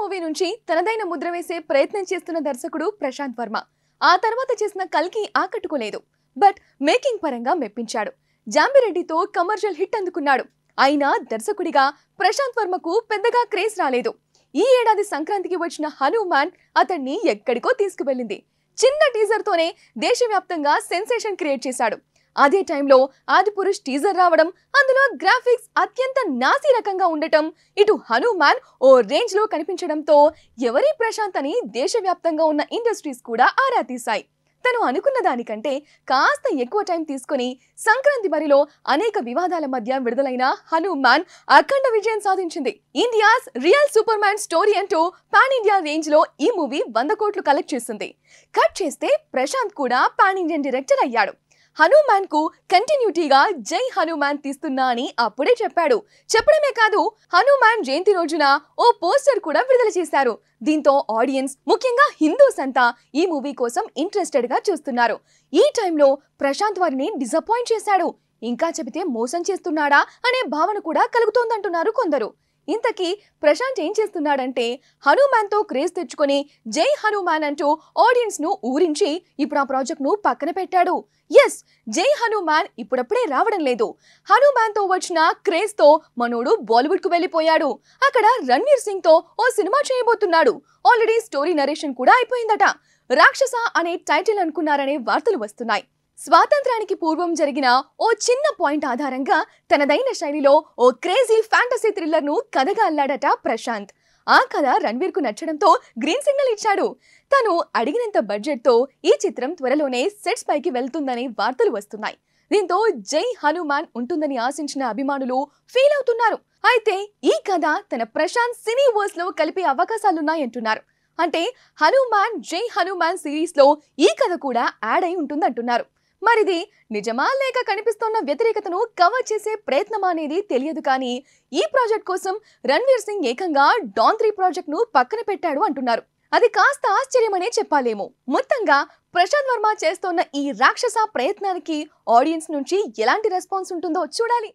Movie నుంచి తనదైన ముద్ర వేసే ప్రయత్నం చేస్తున్న దర్శకుడు ప్రశాంత్ వర్మ. ఆ తర్వాత చేసిన కల్కి ఆకట్టుకోలేదు, బట్ మేకింగ్ పరంగా మెప్పించాడు. జాంబిరెడ్డితో కమర్షియల్ హిట్ అందుకున్నాడు. అయినా దర్శకుడిగా ప్రశాంత్ వర్మకు పెద్దగా క్రేజ్ రాలేదు. ఈ ఏడాది సంక్రాంతికి వచ్చిన హనుమాన్ అతన్ని ఎక్కడికో తీసుకువెళ్ళింది. చిన్న టీజర్ తోనే దేశవ్యాప్తంగా సెన్సేషన్ క్రియేట్ చేశాడు. అదే టైంలో ఆదిపురుష్ టీజర్ రావడం, అందులో గ్రాఫిక్స్ అత్యంత నాసి రకంగా ఉండటం, ఇటు హనుమాన్ ఓ రేంజ్ లో కనిపించడంతో ఎవరి ప్రశాంత్ అని దేశవ్యాప్తంగా ఉన్న ఇండస్ట్రీస్ కూడా ఆరా తీశాయి. తను అనుకున్న దానికంటే కాస్త ఎక్కువ టైం తీసుకుని సంక్రాంతి బరిలో అనేక వివాదాల మధ్య విడుదలైన హనుమాన్ అఖండ విజయం సాధించింది. India's real super man story అంటూ పాన్ ఇండియా రేంజ్ లో ఈ మూవీ 100 కోట్లు కలెక్ట్ చేసింది. కట్ చేస్తే ప్రశాంత్ కూడా పాన్ ఇండియన్ డైరెక్టర్ అయ్యాడు. హనుమాన్ కు కంటిన్యూటీగా జై హనుమాన్ తీస్తున్నా అని అప్పుడే చెప్పాడు. చెప్పడమే కాదు, హనుమాన్ జయంతి రోజున ఓ పోస్టర్ కూడా విడుదల చేశారు. దీంతో ఆడియన్స్, ముఖ్యంగా హిందూస్ అంతా ఈ మూవీ కోసం ఇంట్రెస్టెడ్ గా చూస్తున్నారు. ఈ టైంలో ప్రశాంత్ వారిని డిసప్పాయింట్ చేశాడు. ఇంకా చెబితే మోసం చేస్తున్నాడా అనే భావన కూడా కలుగుతోందంటున్నారు కొందరు. ఇంతకీ ప్రశాంత్ ఏం చేస్తున్నాడంటే, హనుమాన్ తో క్రేజ్ తెచ్చుకొని జై హనుమాన్ అంటూ ఆడియన్స్ ను ఊరించి ఇప్పుడు ఆ ప్రాజెక్ట్ ను పక్కన పెట్టాడు. ఎస్, జై హనుమాన్ ఇప్పుడప్పుడే రావడం లేదు. హనుమాన్ తో వచ్చిన క్రేజ్ తో మనోడు బాలీవుడ్ కు వెళ్ళిపోయాడు. అక్కడ రణ్వీర్ సింగ్ తో ఓ సినిమా చేయబోతున్నాడు. ఆల్రెడీ స్టోరీ నరేషన్ కూడా అయిపోయిందట. రాక్షస అనే టైటిల్ అనుకున్నారనే వార్తలు వస్తున్నాయి. స్వాతంత్రానికి పూర్వం జరిగిన ఓ చిన్న పాయింట్ ఆధారంగా తనదైన శైలిలో ఓ క్రేజీ ఫ్యాంటసీ థ్రిల్లర్ ను కథగా అల్లాడట ప్రశాంత్. ఆ కథ రణ్వీర్ కు నచ్చడంతో గ్రీన్ సిగ్నల్ ఇచ్చాడు. తను అడిగినంత బడ్జెట్ తో ఈ చిత్రం త్వరలోనే సెట్స్ పైకి వెళ్తుందని వార్తలు వస్తున్నాయి. దీంతో జై హనుమాన్ ఉంటుందని ఆశించిన అభిమానులు ఫీల్ అవుతున్నారు. అయితే ఈ కథ తన ప్రశాంత్ సినీ వర్స్ లో కలిపే అవకాశాలున్నాయంటున్నారు. అంటే హనుమాన్ జై హనుమాన్ సిరీస్ లో ఈ కథ కూడా యాడ్ అయి ఉంటుందంటున్నారు. మరిది నిజమా లేక కనిపిస్తున్న వ్యతిరేకతను కవర్ చేసే ప్రయత్నమా అనేది తెలియదు. కానీ ఈ ప్రాజెక్ట్ కోసం రణ్వీర్ సింగ్ ఏకంగా డాన్ 3 ప్రాజెక్ట్ ను పక్కన పెట్టాడు అంటున్నారు. అది కాస్త ఆశ్చర్యమనే చెప్పాలేమో. మొత్తంగా ప్రశాంత్ వర్మ చేస్తోన్న ఈ రాక్షస ప్రయత్నానికి ఆడియన్స్ నుంచి ఎలాంటి రెస్పాన్స్ ఉంటుందో చూడాలి.